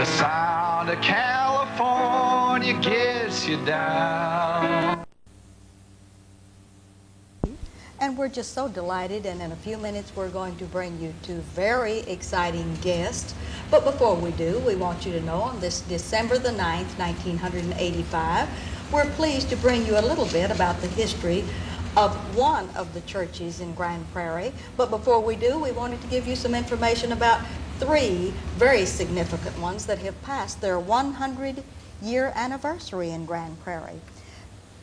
The sound of California gets you down. And we're just so delighted, and in a few minutes we're going to bring you two very exciting guests. But before we do, we want you to know on this December the 9th, 1985, we're pleased to bring you a little bit about the history of one of the churches in Grand Prairie. But before we do, we wanted to give you some information about three very significant ones that have passed their 100-year anniversary in Grand Prairie.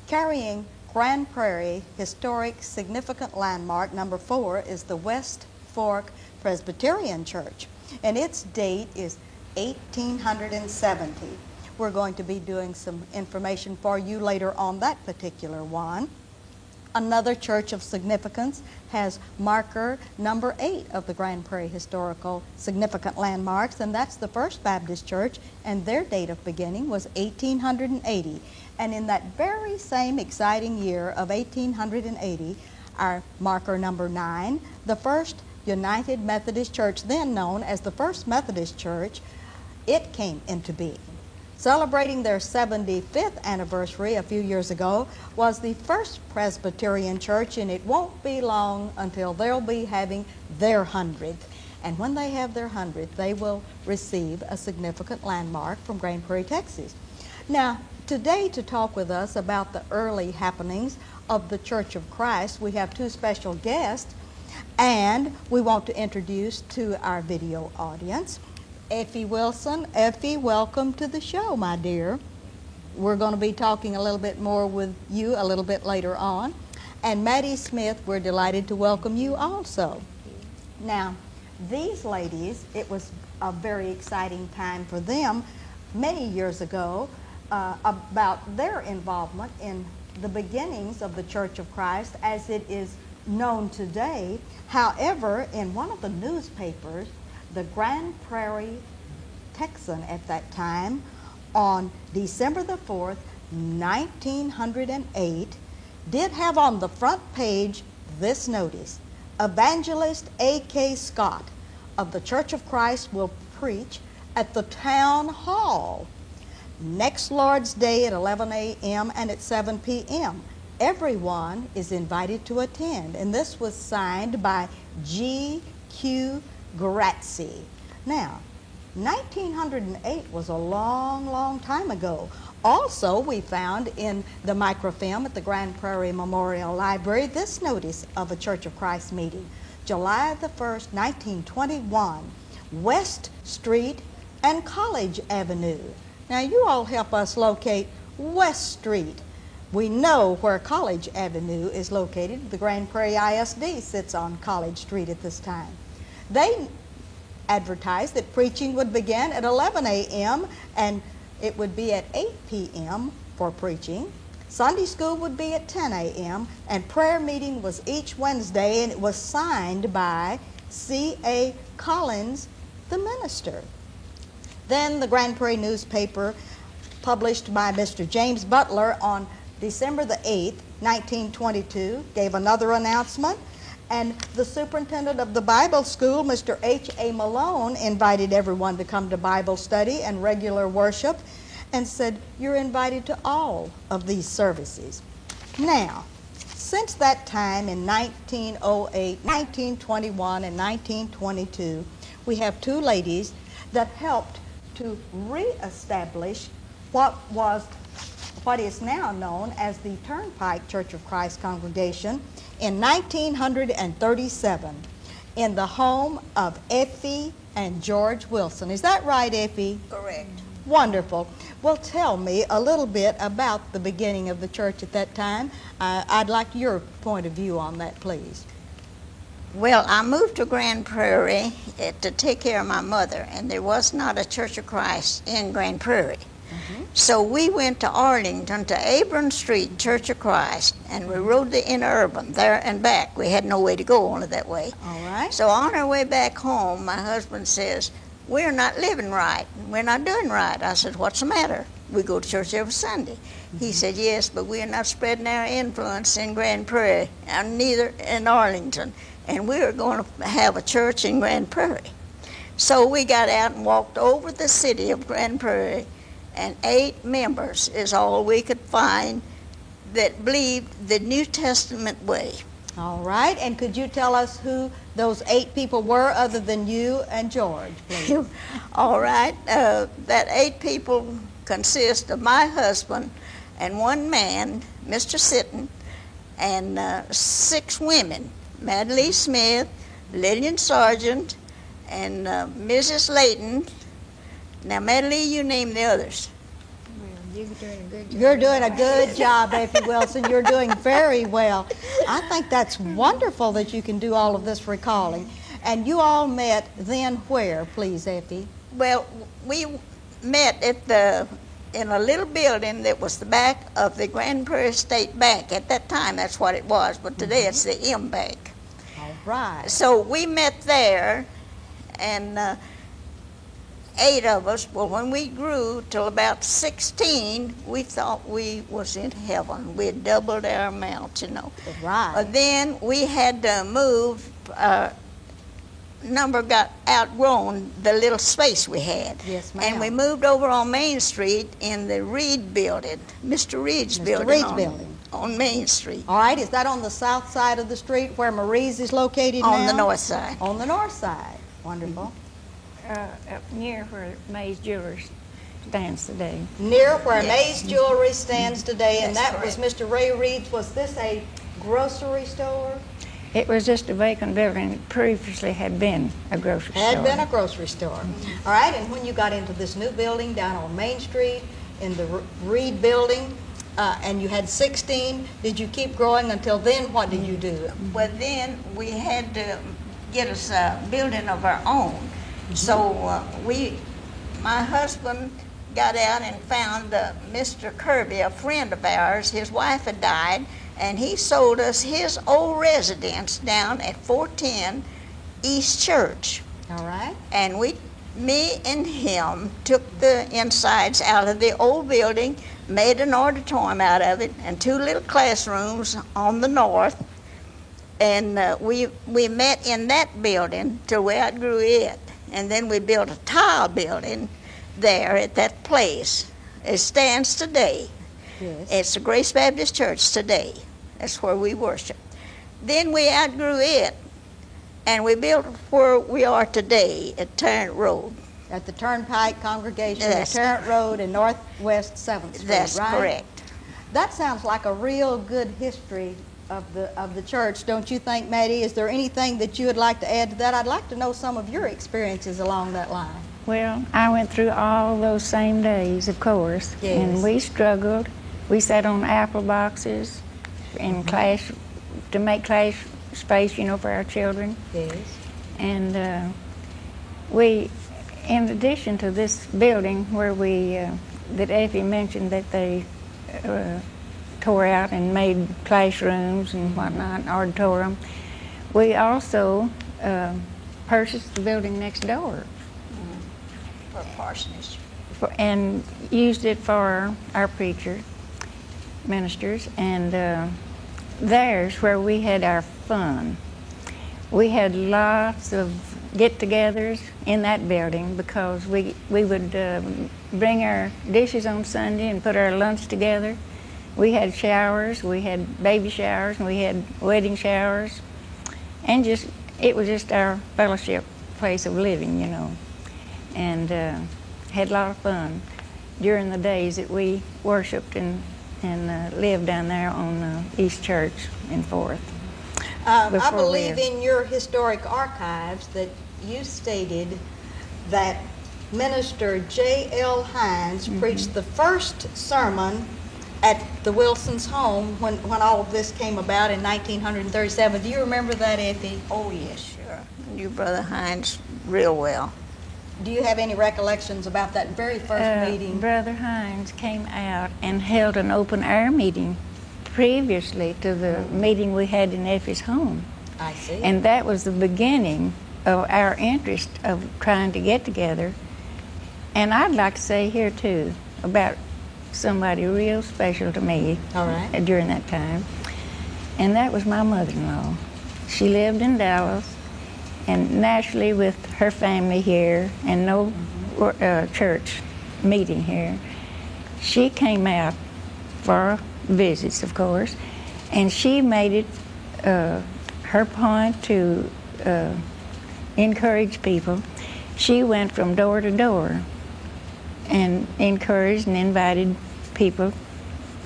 Carrying Grand Prairie historic significant landmark number 4 is the West Fork Presbyterian Church, and its date is 1870. We're going to be doing some information for you later on that particular one. Another church of significance has marker number 8 of the Grand Prairie Historical Significant Landmarks, and that's the First Baptist Church, and their date of beginning was 1880. And in that very same exciting year of 1880, our marker number 9, the First United Methodist Church, then known as the First Methodist Church, it came into being. Celebrating their 75th anniversary a few years ago was the First Presbyterian Church, and it won't be long until they'll be having their 100th. And when they have their 100th, they will receive a significant landmark from Grand Prairie, Texas. Now, today to talk with us about the early happenings of the Church of Christ, we have two special guests, and we want to introduce to our video audience Effie Wilson. Effie, welcome to the show, my dear. We're going to be talking a little bit more with you a little bit later on. And Maddie Smith, we're delighted to welcome you also. Now, these ladies, it was a very exciting time for them many years ago about their involvement in the beginnings of the Church of Christ as it is known today. However, in one of the newspapers, the Grand Prairie Texan at that time, on December the 4th, 1908, did have on the front page this notice: Evangelist A.K. Scott of the Church of Christ will preach at the town hall next Lord's Day at 11 a.m. and at 7 p.m. Everyone is invited to attend. And this was signed by G.Q. Grazzi. Now, 1908 was a long, long time ago. Also, we found in the microfilm at the Grand Prairie Memorial Library this notice of a Church of Christ meeting. July the 1st, 1921, West Street and College Avenue. Now, you all help us locate West Street. We know where College Avenue is located. The Grand Prairie ISD sits on College Street at this time. They advertised that preaching would begin at 11 a.m. and it would be at 8 p.m. for preaching. Sunday school would be at 10 a.m. and prayer meeting was each Wednesday, and it was signed by C.A. Collins, the minister. Then the Grand Prairie newspaper, published by Mr. James Butler on December the 8th, 1922, gave another announcement. And the superintendent of the Bible school, Mr. H.A. Malone, invited everyone to come to Bible study and regular worship and said, you're invited to all of these services. Now, since that time in 1908, 1921, and 1922, we have two ladies that helped to reestablish what is now known as the Turnpike Church of Christ congregation in 1937 in the home of Effie and George Wilson. Is that right, Effie? Correct. Wonderful. Well, tell me a little bit about the beginning of the church at that time. I'd like your point of view on that, please. Well, I moved to Grand Prairie to take care of my mother, and there was not a Church of Christ in Grand Prairie. So we went to Arlington to Abram Street Church of Christ, and we rode the interurban there and back. We had no way to go only that way. All right. So on our way back home, my husband says, we're not living right. We're not doing right. I said, what's the matter? We go to church every Sunday. He said, yes, but we're not spreading our influence in Grand Prairie, and neither in Arlington. And we're going to have a church in Grand Prairie. So we got out and walked over the city of Grand Prairie, and 8 members is all we could find that believed the New Testament way. All right, and could you tell us who those 8 people were other than you and George, please? All right, that 8 people consist of my husband and 1 man, Mr. Sitton, and 6 women, Madeline Smith, Lillian Sargent, and Mrs. Layton. Now, Madeline, you name the others. You're doing a good job, Effie Wilson. You're doing very well. I think that's wonderful that you can do all of this recalling. And you all met then where, please, Effie? Well, we met in a little building that was the back of the Grand Prairie State Bank. At that time, that's what it was, but today it's the M Bank. All right. So we met there, and 8 of us. Well, when we grew till about 16, we thought we was in heaven. We had doubled our amount, you know. Right. Then we had to move. Number got outgrown the little space we had. Yes, ma'am. And we moved over on Main Street in the Reed building, Mr. Reed's building. On Main Street. All right, is that on the south side of the street where Marie's is located now? On the north side. On the north side. Wonderful. Up near where May's Jewelers stands today. Near where Yes. May's Jewelry stands today, and That's that was Mr. Ray Reed's. Was this a grocery store? It was just a vacant building. It previously had been a grocery store. Had been a grocery store. All right, and when you got into this new building down on Main Street in the Reed building, and you had 16, did you keep growing until then? What did you do? Well, then we had to get us a building of our own. So my husband got out and found Mr. Kirby, a friend of ours. His wife had died, and he sold us his old residence down at 410 East Church. All right. And me and him took the insides out of the old building, made an auditorium out of it, and 2 little classrooms on the north. And we met in that building till we outgrew it. And then we built a tile building there at that place. It stands today. Yes. It's the Grace Baptist Church today. That's where we worship. Then we outgrew it, and we built where we are today at Tarrant Road. At the Turnpike Congregation at That's Tarrant Road and Northwest 7th Street, That's right? correct. That sounds like a real good history of the church, don't you think, Maddie? Is there anything that you would like to add to that? I'd like to know some of your experiences along that line. Well, I went through all those same days, of course, Yes. and we struggled. We sat on apple boxes in class to make class space, you know, for our children. Yes. And we, in addition to this building where that Effie mentioned that they tore out and made classrooms and whatnot, auditorium, we also purchased the building next door For parsonage. and used it for our ministers, and there's where we had our fun. We had lots of get-togethers in that building because we would bring our dishes on Sunday and put our lunch together. We had showers, we had baby showers, and we had wedding showers, and it was just our fellowship place of living, you know, and had a lot of fun during the days that we worshiped and lived down there on East Church in 4th. I believe in your historic archives that you stated that Minister J.L. Hines preached the first sermon at the Wilsons' home when all of this came about in 1937. Do you remember that, Effie? Oh, yes, sure. I knew Brother Hines real well. Do you have any recollections about that very first meeting? Brother Hines came out and held an open-air meeting previously to the meeting we had in Effie's home. I see. And that was the beginning of our interest of trying to get together. And I'd like to say here, too, about somebody real special to me All right. during that time, and that was my mother-in-law. She lived in Dallas, and naturally with her family here and no church meeting here, she came out for visits, of course, and she made it her point to encourage people. She went from door to door and encouraged and invited people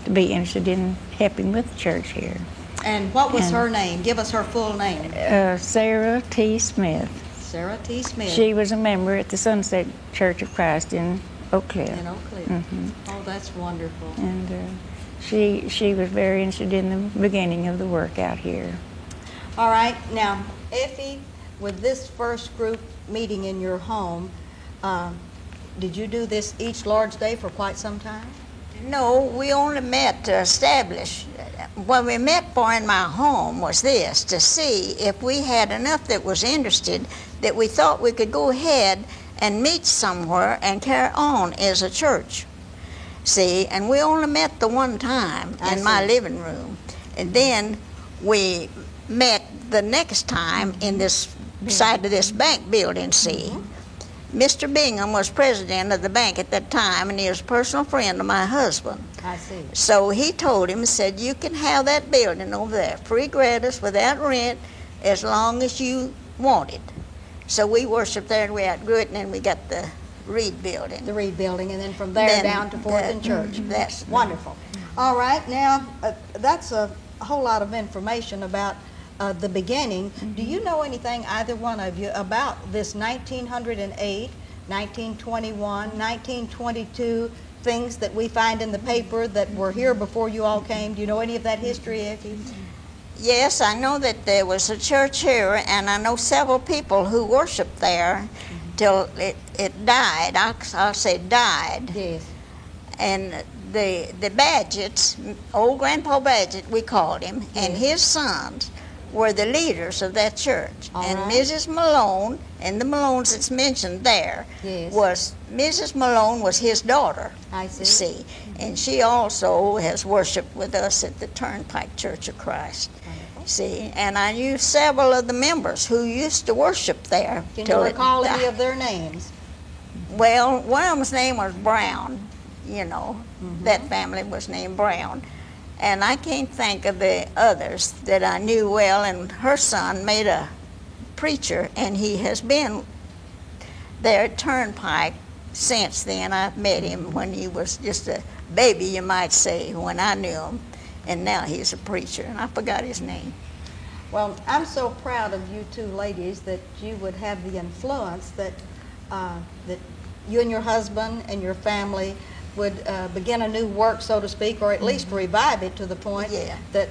to be interested in helping with the church here. And what was her name? Give us her full name. Sarah T. Smith. Sarah T. Smith. She was a member at the Sunset Church of Christ in Oak Cliff. In Oak Cliff. Mhm. Oh, that's wonderful. And she was very interested in the beginning of the work out here. All right, now, Effie, with this first group meeting in your home, did you do this each Lord's Day for quite some time? No, we only met to establish. What we met for in my home was this, to see if we had enough that was interested that we thought we could go ahead and meet somewhere and carry on as a church. See, and we only met the one time in my living room. And then we met the next time in this side of this bank building, see. Mr. Bingham was president of the bank at that time, and he was a personal friend of my husband. I see. So he told him, said, you can have that building over there, free gratis, without rent, as long as you want it. So we worshiped there, and we outgrew it, and then we got the Reed building. The Reed building, and then from there down to Fourth and Church. That's wonderful. All right, now, that's a whole lot of information about the beginning. Do you know anything, either one of you, about this 1908, 1921, 1922 things that we find in the paper that were here before you all came? Do you know any of that history, Effie? Yes, I know that there was a church here, and I know several people who worshiped there till it died. I'll say died. Yes. And the Badgetts, old Grandpa Badgett, we called him, and his sons were the leaders of that church. All and right. Mrs. Malone, and the Malones that's mentioned there, Yes. Mrs. Malone was his daughter. I see. And she also has worshiped with us at the Turnpike Church of Christ. Wonderful. See, and I knew several of the members who used to worship there. Can till you it recall died. any of their names? Well, one of them's name was Brown, you know. That family was named Brown. And I can't think of the others that I knew well, and her son made a preacher, and he has been there at Turnpike since then. I've met him when he was just a baby, you might say, when I knew him, and now he's a preacher, and I forgot his name. Well, I'm so proud of you two ladies that you would have the influence that that you and your husband and your family would begin a new work, so to speak, or at least revive it to the point that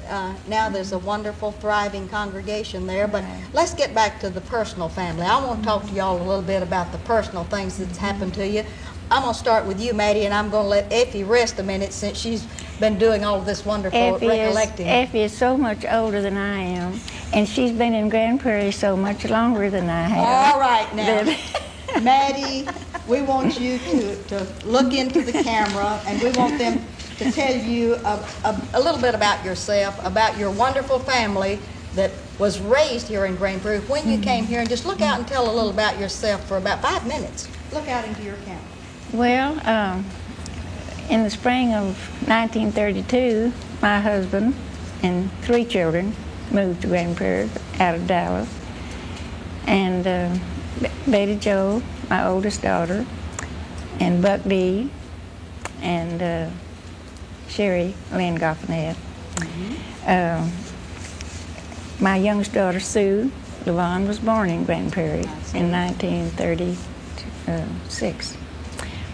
now there's a wonderful, thriving congregation there. But let's get back to the personal family. I want to talk to y'all a little bit about the personal things that's happened to you. I'm going to start with you, Maddie, and I'm going to let Effie rest a minute since she's been doing all of this wonderful recollecting. Effie is so much older than I am, and she's been in Grand Prairie so much longer than I have. All right, now, Maddie, we want you to look into the camera, and we want them to tell you a little bit about yourself, about your wonderful family that was raised here in Grand Prairie, when you came here, and just look out and tell a little about yourself for about 5 minutes. Look out into your camera. Well, in the spring of 1932, my husband and 3 children moved to Grand Prairie out of Dallas. And Betty Jo, my oldest daughter, and Buck D, and Sherry Lynn Goffinette. My youngest daughter, Sue Levon, was born in Grand Prairie in 1936.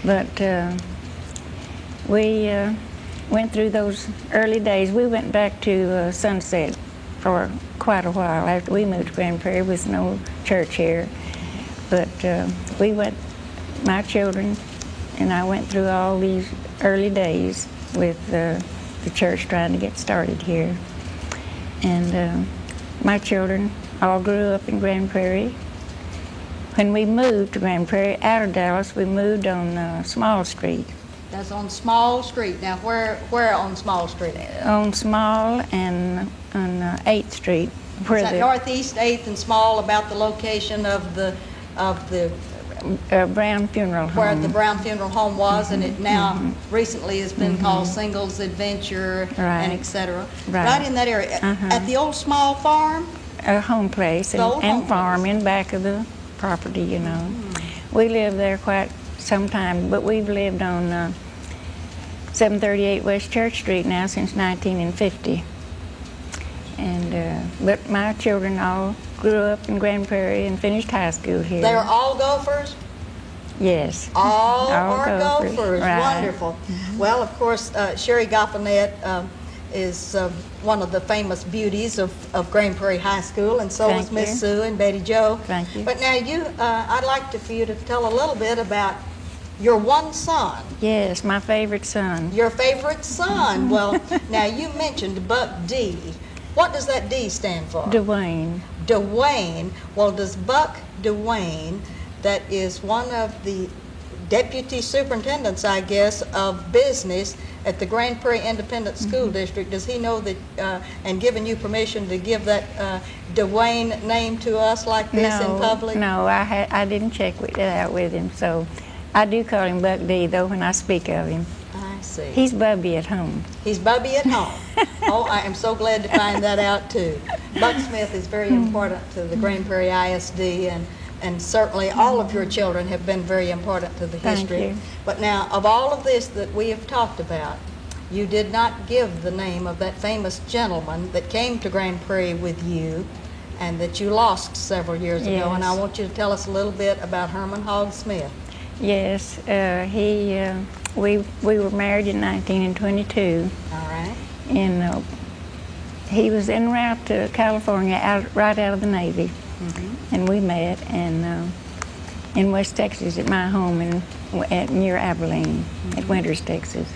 But we went through those early days. We went back to Sunset for quite a while after we moved to Grand Prairie with no church here. But we went, my children and I went through all these early days with the church trying to get started here. And my children all grew up in Grand Prairie. When we moved to Grand Prairie out of Dallas, we moved on Small Street. That's on Small Street. Now, where on Small Street? On Small and on 8th Street. Where Is that the Northeast 8th and Small, about the location of the Brown Funeral Home. where the Brown Funeral Home was, and it now recently has been called Singles Adventure Right. and etc. Right. Right in that area. At the old small farm? A home place The old and home farm place. in back of the property, you know. We lived there quite some time, but we've lived on 738 West Church Street now since 1950. And but my children all grew up in Grand Prairie and finished high school here. They are all Gophers? Yes. All All are Gophers, Gophers. right. Wonderful. Well, of course, Sherry Goffinette is one of the famous beauties of Grand Prairie High School, and so Thank is Miss you. Sue and Betty Jo. Thank you. But now I'd like for you to tell a little bit about your one son, Yes, my favorite son. your favorite son. Well, now you mentioned Buck D. What does that D stand for? Dwayne. Dwayne. Well, does Buck Dwayne, that is one of the deputy superintendents, I guess, of business at the Grand Prairie Independent School District, does he know that, and given you permission to give that Dwayne name to us like this in public? No, I didn't check it out with him, so I do call him Buck D, though, when I speak of him. I see. He's Bubby at home. He's Bubby at home. Oh, I am so glad to find that out too. Buck Smith is very important to the Grand Prairie ISD, and certainly all of your children have been very important to the Thank history. you. But now, of all of this that we have talked about, you did not give the name of that famous gentleman that came to Grand Prairie with you and that you lost several years ago. And I Yes. want you to tell us a little bit about Herman Hogg Smith. Yes, we were married in 1922, All right? and he was en route to California, right out of the Navy, and we met in West Texas at my home near Abilene, at Winters, Texas,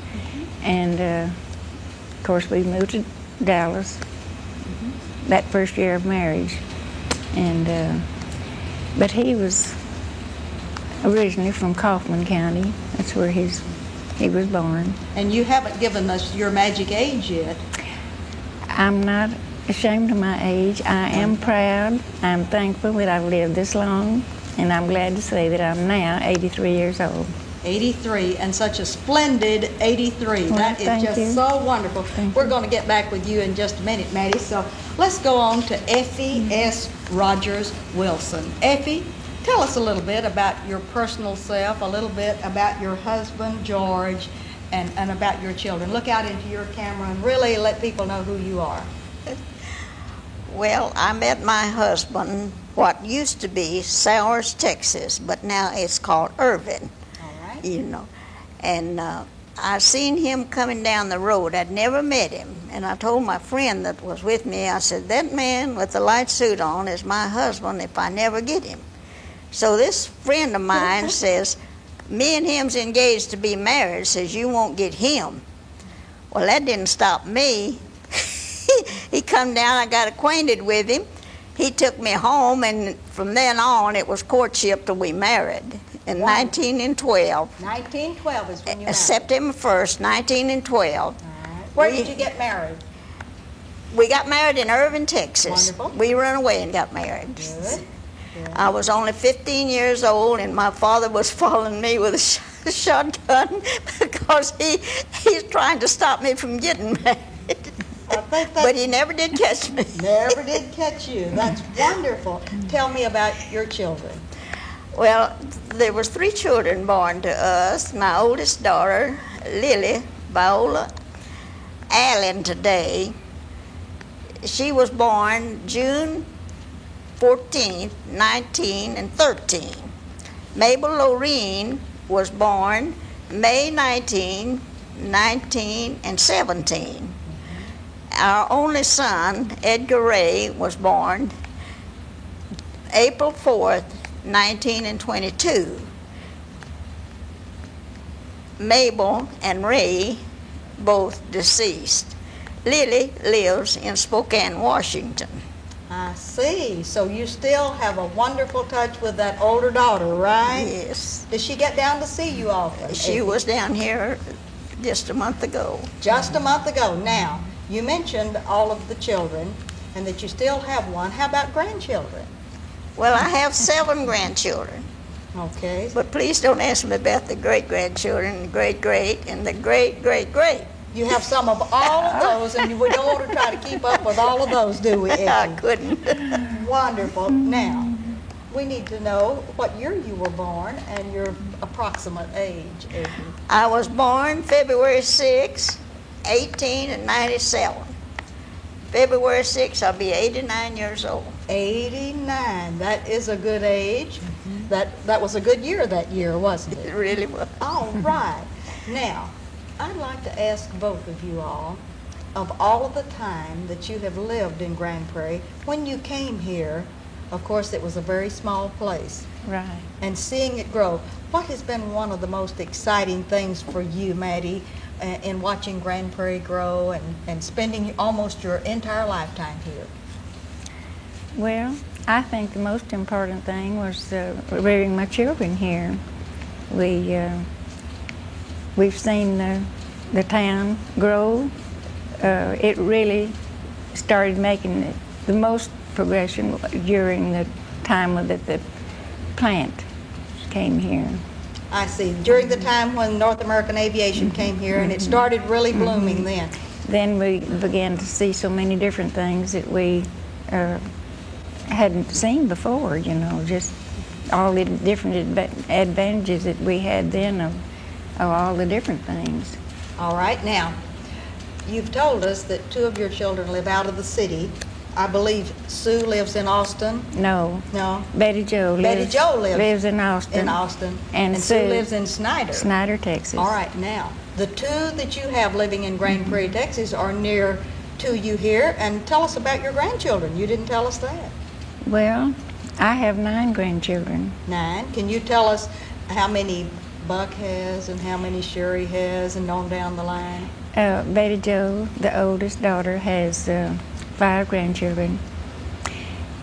and of course we moved to Dallas that first year of marriage, and but he was originally from Kaufman County. That's where he was born. And you haven't given us your magic age yet. I'm not ashamed of my age. I am proud. I'm thankful that I've lived this long, and I'm glad to say that I'm now 83 years old. 83, and such a splendid 83. Well, That is thank just you. so wonderful. Thank We're going to get back with you in just a minute, Maddie. So let's go on to Effie S. Rogers Wilson. Effie, tell us a little bit about your personal self, a little bit about your husband, George, and about your children. Look out into your camera and really let people know who you are. Well, I met my husband what used to be Sowers, Texas, but now it's called Irvin, All right. you know. And I seen him coming down the road. I'd never met him. And I told my friend that was with me, I said, that man with the light suit on is my husband if I never get him. So this friend of mine says, me and him's engaged to be married, says you won't get him. Well, that didn't stop me. He come down, I got acquainted with him. He took me home, and from then on, it was courtship till we married in Wow. 1912. 1912 is when you married. September 1st, 1912. All right. Where we- did you get married? We got married in Irvin, Texas. Wonderful. We ran away and got married. Good. I was only 15 years old, and my father was following me with a shotgun because he's trying to stop me from getting married. I think that But he never did catch me. never did catch you. That's wonderful. Tell me about your children. Well, there was 3 children born to us. My oldest daughter, Lily Viola Allen today, she was born June 14th, 19 and 13. Mabel Lorene was born May 19, 19 and 17. Our only son, Edgar Ray, was born April 4th, 19 and 22. Mabel and Ray, both deceased. Lily lives in Spokane, Washington. I see. So you still have a wonderful touch with that older daughter, right? Yes. Does she get down to see you often? She Effie? was down here just a month ago. Just a month ago. Now, you mentioned all of the children. and that you still have one. How about grandchildren? Well, I have 7 grandchildren. Okay. But please don't ask me about the great-grandchildren, the great-great, and the great-great-great. You have some of all of those, and we don't want to try to keep up with all of those, do we, I Effie? couldn't. Wonderful. Now, we need to know what year you were born and your approximate age, Effie. I was born February 6, 1897. February 6, I'll be 89 years old. 89. That is a good age. That was a good year that year, wasn't It it? really was. All right. Now, I'd like to ask both of you all, of all of the time that you have lived in Grand Prairie, when you came here, of course, it was a very small place, Right. and seeing it grow, what has been one of the most exciting things for you, Maddie, in watching Grand Prairie grow and spending almost your entire lifetime here? Well, I think the most important thing was rearing my children here. We've seen the town grow. It really started making the most progression during the time that the plant came here. I see. During the time when North American Aviation came here, and it started really blooming then. Then we began to see so many different things that we hadn't seen before, you know, just all the different advantages that we had then of all the different things. All right. Now, you've told us that 2 of your children live out of the city. I believe Sue lives in Austin. No, No? Betty Jo lives in Austin. In Austin. And Sue Sue lives in Snyder. Snyder, Texas. All right. Now, the 2 that you have living in Grand Prairie, Texas are near to you here. And tell us about your grandchildren. You didn't tell us that. Well, I have 9 grandchildren. 9. Can you tell us how many Buck has and how many Sherry has and on down the line? Betty Jo, the oldest daughter, has 5 grandchildren,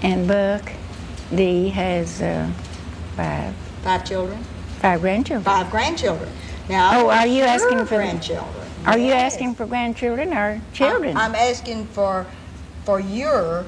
and Buck D has 5. 5 children? 5 grandchildren. 5 grandchildren. Now, Oh, are you your asking for grandchildren? Are you Yes. asking for grandchildren or children? I'm asking for your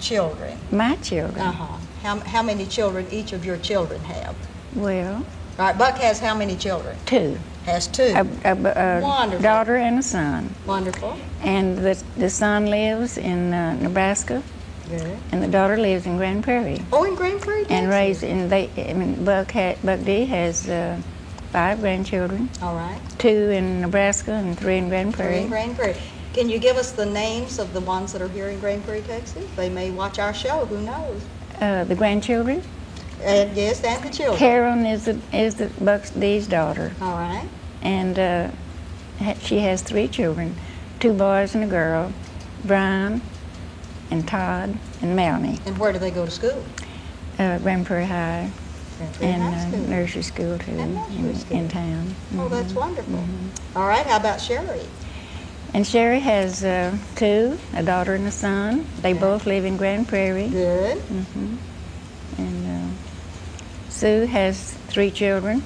children. My children. Uh-huh. How many children each of your children have? Well, All right, Buck has how many children? 2. Has 2. A Wonderful. daughter and a son. Wonderful. And the son lives in Nebraska, Good. and the daughter lives in Grand Prairie. Oh, in Grand Prairie, Texas. And raised in Buck D has 5 grandchildren, All right. 2 in Nebraska and 3 in Grand We're in Prairie. Grand Prairie. Can you give us the names of the ones that are here in Grand Prairie, Texas? They may watch our show. Who knows? The grandchildren. And yes, and the children. Karen is the Buck D's daughter, All right. and she has 3 children, 2 boys and a girl, Brian and Todd and Melanie. And where do they go to school? Grand Prairie High Grand Prairie High and School. nursery school too And nursery school. in town. Oh, that's wonderful. All right. How about Sherry? And Sherry has 2, a daughter and a son. They both live in Grand Prairie. Good. And Sue has 3 children,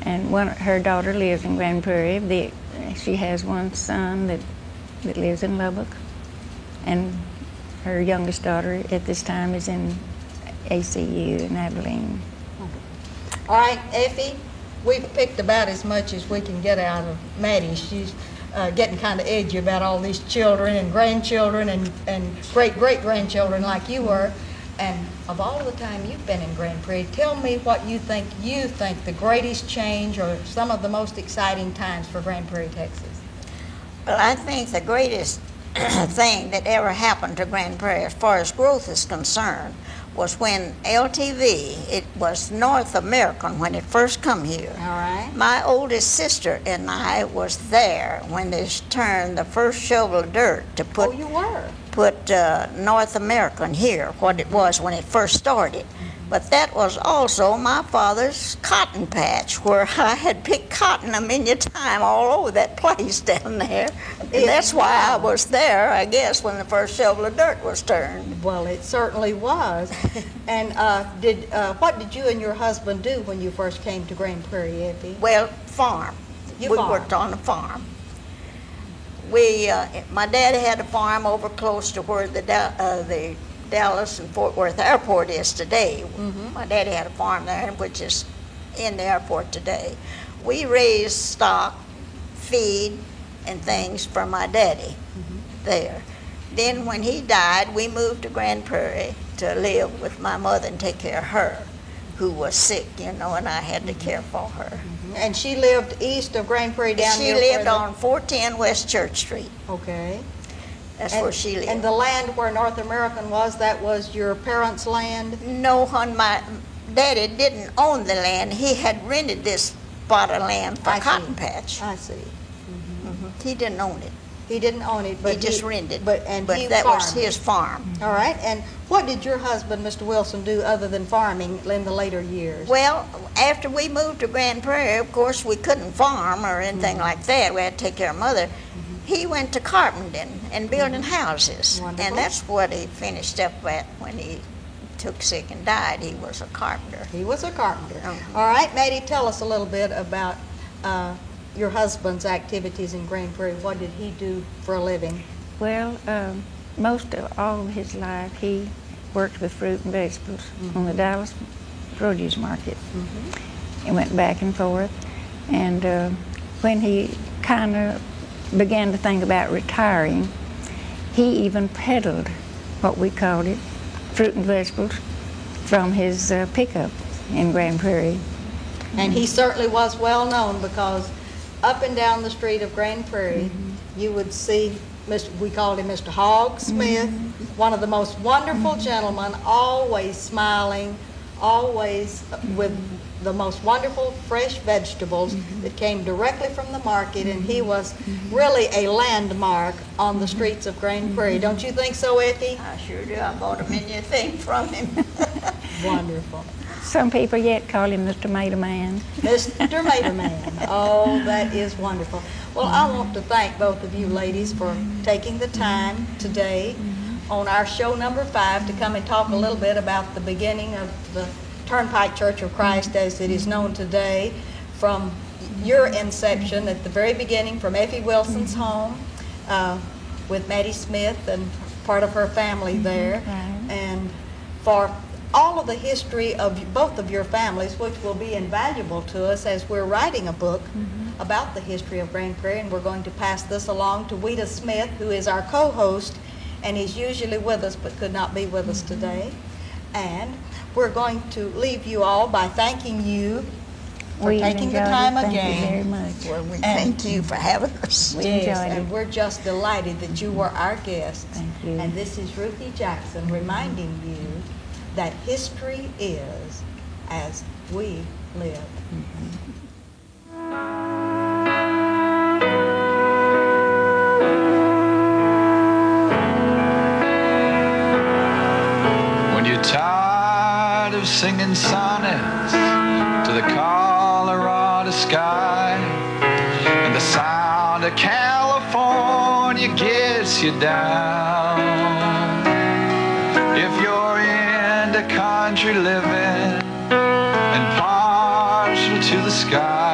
and her daughter lives in Grand Prairie. She has one son that lives in Lubbock, and her youngest daughter at this time is in ACU in Abilene. All right, Effie, we've picked about as much as we can get out of Maddie. She's getting kind of edgy about all these children and grandchildren and great-great-grandchildren like you were. And of all the time you've been in Grand Prairie, tell me what you think the greatest change or some of the most exciting times for Grand Prairie, Texas. Well, I think the greatest thing that ever happened to Grand Prairie as far as growth is concerned was when LTV, it was North American when it first come here. All right. My oldest sister and I was there when they turned the first shovel of dirt to Oh, you were? put North American here, what it was when it first started. But that was also my father's cotton patch, where I had picked cotton a many time all over that place down there. And that's why I was there, I guess, when the first shovel of dirt was turned. Well, it certainly was. And what did you and your husband do when you first came to Grand Prairie, Effie? Well, farm. You We farmed. worked on the farm. My daddy had a farm over close to where the Dallas and Fort Worth airport is today. My daddy had a farm there, which is in the airport today. We raised stock, feed, and things for my daddy there. Then when he died, we moved to Grand Prairie to live with my mother and take care of her, who was sick, and I had to care for her. And she lived east of Grand Prairie down She here? lived on 410 West Church Street. Okay. That's where she lived. And the land where North American was, that was your parents' land? No, hon, my daddy didn't own the land. He had rented this spot of land for cotton patch. I see. He didn't own it. He didn't own it, but he just rented. But he that was farmed. his farm. All right. And what did your husband, Mr. Wilson, do other than farming in the later years? Well, after we moved to Grand Prairie, of course, we couldn't farm or anything like that. We had to take care of Mother. He went to carpenting and building houses. Wonderful. And that's what he finished up at when he took sick and died. He was a carpenter. He was a carpenter. All right, Maddie, tell us a little bit about your husband's activities in Grand Prairie. What did he do for a living? Well, most of all of his life, he worked with fruit and vegetables on the Dallas produce market. He went back and forth. And when he kind of began to think about retiring, he even peddled what we called it, fruit and vegetables, from his pickup in Grand Prairie. And he certainly was well known, because up and down the street of Grand Prairie, you would see, we called him Mr. Hogg Smith, one of the most wonderful gentlemen, always smiling, always with the most wonderful fresh vegetables that came directly from the market, and he was really a landmark on the streets of Grand Prairie. Don't you think so, Effie? I sure do. I bought a many thing from him. Wonderful. Some people yet call him the Tomato Man. Mr. Tomato Man. Oh, that is wonderful. Well, I want to thank both of you ladies for taking the time today on our show number 5 to come and talk a little bit about the beginning of the Turnpike Church of Christ as it is known today, from your inception at the very beginning, from Effie Wilson's home with Maddie Smith and part of her family there, and for all of the history of both of your families, which will be invaluable to us as we're writing a book about the history of Grand Prairie. And we're going to pass this along to Weta Smith, who is our co-host, and he's usually with us but could not be with us today. And we're going to leave you all by thanking you for taking the time again. Thank you very much. Well, we thank you for having us. We Yes, enjoyed and it. we're just delighted that you were our guests. Thank you. And this is Ruthie Jackson reminding you that history is as we live. When you're tired of singing sonnets to the Colorado sky, and the sound of California gets you down, if you're into country living and partial to the sky,